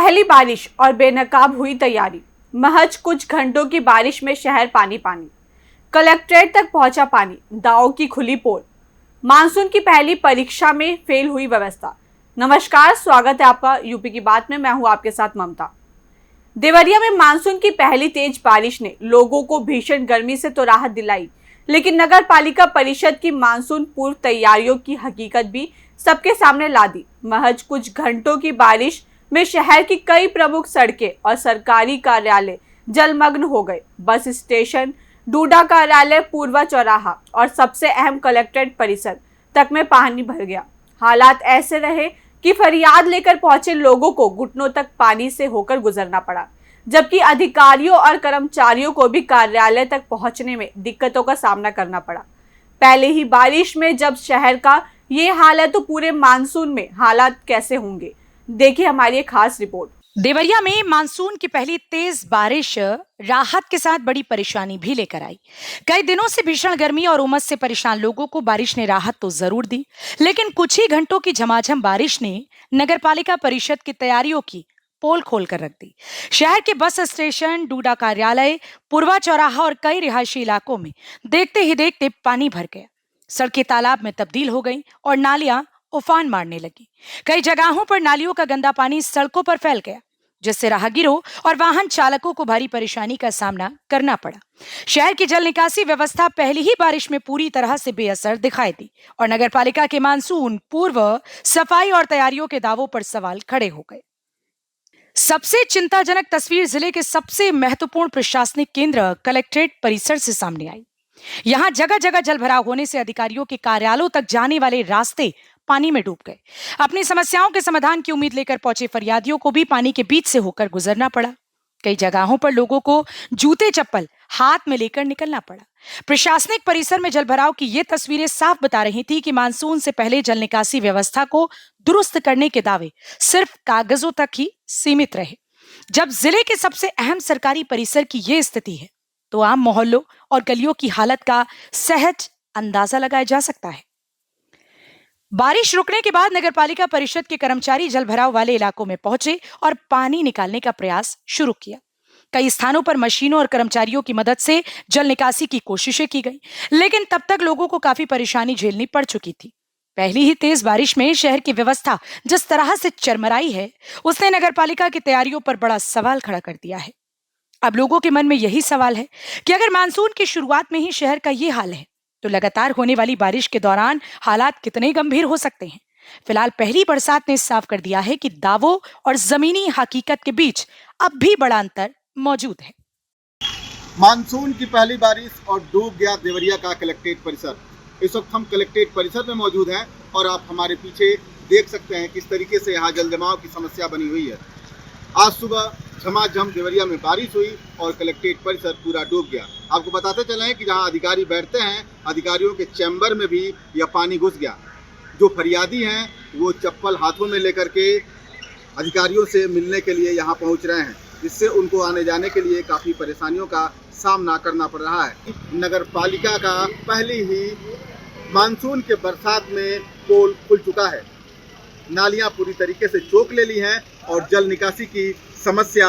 पहली बारिश और बेनकाब हुई तैयारी। महज कुछ घंटों की बारिश में शहर पानी पानी। कलेक्ट्रेट तक पहुंचा पानी, दावों की खुली पोल। मानसून की पहली परीक्षा में फेल हुई व्यवस्था। नमस्कार, स्वागत है आपका यूपी की बात में। मैं हूं आपके साथ ममता। देवरिया में मानसून की पहली तेज बारिश ने लोगों को भीषण गर्मी से तो राहत दिलाई, लेकिन नगर पालिका परिषद की मानसून पूर्व तैयारियों की हकीकत भी सबके सामने ला दी। महज कुछ घंटों की बारिश में शहर की कई प्रमुख सड़कें और सरकारी कार्यालय जलमग्न हो गए। बस स्टेशन, डूडा कार्यालय, पूर्वा चौराहा और सबसे अहम कलेक्ट्रेट परिसर तक में पानी भर गया। हालात ऐसे रहे कि फरियाद लेकर पहुंचे लोगों को घुटनों तक पानी से होकर गुजरना पड़ा, जबकि अधिकारियों और कर्मचारियों को भी कार्यालय तक पहुंचने में दिक्कतों का सामना करना पड़ा। पहले ही बारिश में जब शहर का ये हाल है तो पूरे मानसून में हालात कैसे होंगे, देखिए हमारी एक खास रिपोर्ट। देवरिया में मानसून की पहली तेज बारिश राहत के साथ बड़ी परेशानी भी लेकर आई। कई दिनों से भीषण गर्मी और उमस से परेशान लोगों को बारिश ने राहत तो जरूर दी, लेकिन कुछ ही घंटों की झमाझम बारिश ने नगरपालिका परिषद की तैयारियों की पोल खोल कर रख दी। शहर के बस स्टेशन, डूडा कार्यालय, पूर्वा चौराहा और कई रिहायशी इलाकों में देखते ही देखते पानी भर गया। सड़कें तालाब में तब्दील हो गईं और नालियां उफान मारने लगी। कई जगहों पर नालियों का गंदा पानी सड़कों पर फैल गया, जिससे राहगीरों और वाहन चालकों को भारी परेशानी का सामना करना पड़ा। शहर की जल निकासी व्यवस्था पहली ही बारिश में पूरी तरह से बेअसर दिखाई दी और नगरपालिका के मानसून पूर्व सफाई और तैयारियों के दावों पर सवाल खड़े हो गए। सबसे चिंताजनक तस्वीर जिले के सबसे महत्वपूर्ण प्रशासनिक केंद्र कलेक्ट्रेट परिसर से सामने आई। यहाँ जगह जगह जलभराव होने से अधिकारियों के कार्यालयों तक जाने वाले रास्ते पानी में डूब गए। अपनी समस्याओं के समाधान की उम्मीद लेकर पहुंचे फरियादियों को भी पानी के बीच से होकर गुजरना पड़ा। कई जगहों पर लोगों को जूते चप्पल हाथ में लेकर निकलना पड़ा। प्रशासनिक परिसर में जलभराव की ये तस्वीरें साफ बता रही थी कि मानसून से पहले जल निकासी व्यवस्था को दुरुस्त करने के दावे सिर्फ कागजों तक ही सीमित रहे। जब जिले के सबसे अहम सरकारी परिसर की ये स्थिति है तो आम मोहल्लों और गलियों की हालत का सहज अंदाजा लगाया जा सकता है। बारिश रुकने के बाद नगरपालिका परिषद के कर्मचारी जलभराव वाले इलाकों में पहुंचे और पानी निकालने का प्रयास शुरू किया। कई स्थानों पर मशीनों और कर्मचारियों की मदद से जल निकासी की कोशिशें की गई, लेकिन तब तक लोगों को काफी परेशानी झेलनी पड़ चुकी थी। पहली ही तेज बारिश में शहर की व्यवस्था जिस तरह से चरमराई है, उसने नगरपालिका की तैयारियों पर बड़ा सवाल खड़ा कर दिया है। अब लोगों के मन में यही सवाल है कि अगर मानसून की शुरुआत में ही शहर का ये हाल है तो लगातार होने वाली बारिश के दौरान हालात कितने गंभीर हो सकते हैं। फिलहाल पहली बरसात ने साफ कर दिया है कि दावों और जमीनी हकीकत के बीच अब भी बड़ा अंतर मौजूद है। मानसून की पहली बारिश और डूब गया देवरिया का कलेक्ट्रेट परिसर। इस वक्त हम कलेक्ट्रेट परिसर में मौजूद हैं और आप हमारे पीछे देख सकते हैं किस तरीके से यहाँ जल जमाव की समस्या बनी हुई है। आज सुबह झमाझम देवरिया में बारिश हुई और कलेक्ट्रेट परिसर पूरा डूब गया। आपको बताते चले कि जहां अधिकारी बैठते हैं, अधिकारियों के चैम्बर में भी यह पानी घुस गया। जो फरियादी हैं वो चप्पल हाथों में लेकर के अधिकारियों से मिलने के लिए यहां पहुंच रहे हैं, जिससे उनको आने जाने के लिए काफ़ी परेशानियों का सामना करना पड़ रहा है। नगर पालिका का पहली ही मानसून के बरसात में पोल खुल चुका है। नालियाँ पूरी तरीके से चौक ले ली हैं और जल निकासी की समस्या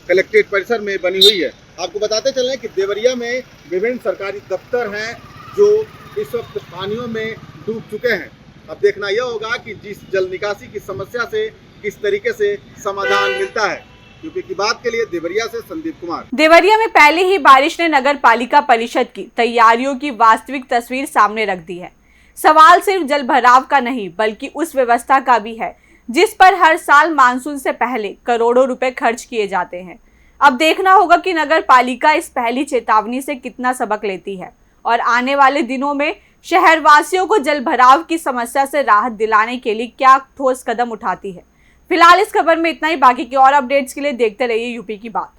कलेक्ट्रेट परिसर में बनी हुई है। आपको बताते चलें कि देवरिया में विभिन्न सरकारी दफ्तर हैं जो इस वक्त पानियों में डूब चुके हैं। अब देखना यह होगा कि जिस जल निकासी की समस्या से किस तरीके से समाधान मिलता है। यूपी की बात के लिए देवरिया से संदीप कुमार। देवरिया में पहले ही बारिश ने नगर पालिका परिषद की तैयारियों की वास्तविक तस्वीर सामने रख दी है। सवाल सिर्फ जल भराव का नहीं बल्कि उस व्यवस्था का भी है जिस पर हर साल मानसून से पहले करोड़ों रुपए खर्च किए जाते हैं। अब देखना होगा कि नगर पालिका इस पहली चेतावनी से कितना सबक लेती है और आने वाले दिनों में शहरवासियों को जल भराव की समस्या से राहत दिलाने के लिए क्या ठोस कदम उठाती है। फिलहाल इस खबर में इतना ही। बाकी की और अपडेट्स के लिए देखते रहिए यूपी की बात।